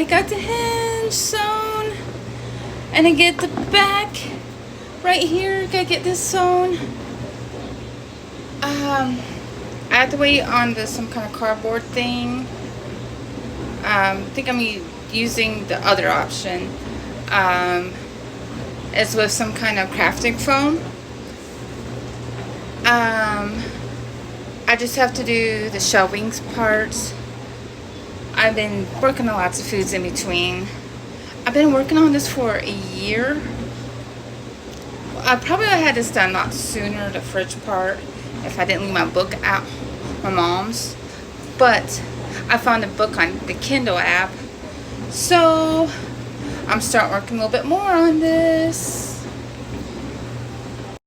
got the hinge sewn, and I get the back right here. Gotta get this sewn. I have to wait on some kind of cardboard thing. I think I'm using the other option. It's with some kind of crafting foam. I just have to do the shelving parts. I've been working on lots of foods in between. I've been working on this for a year. I probably had this done a lot sooner, the fridge part, if I didn't leave my book at my mom's. But I found a book on the Kindle app, so I'm starting working a little bit more on this.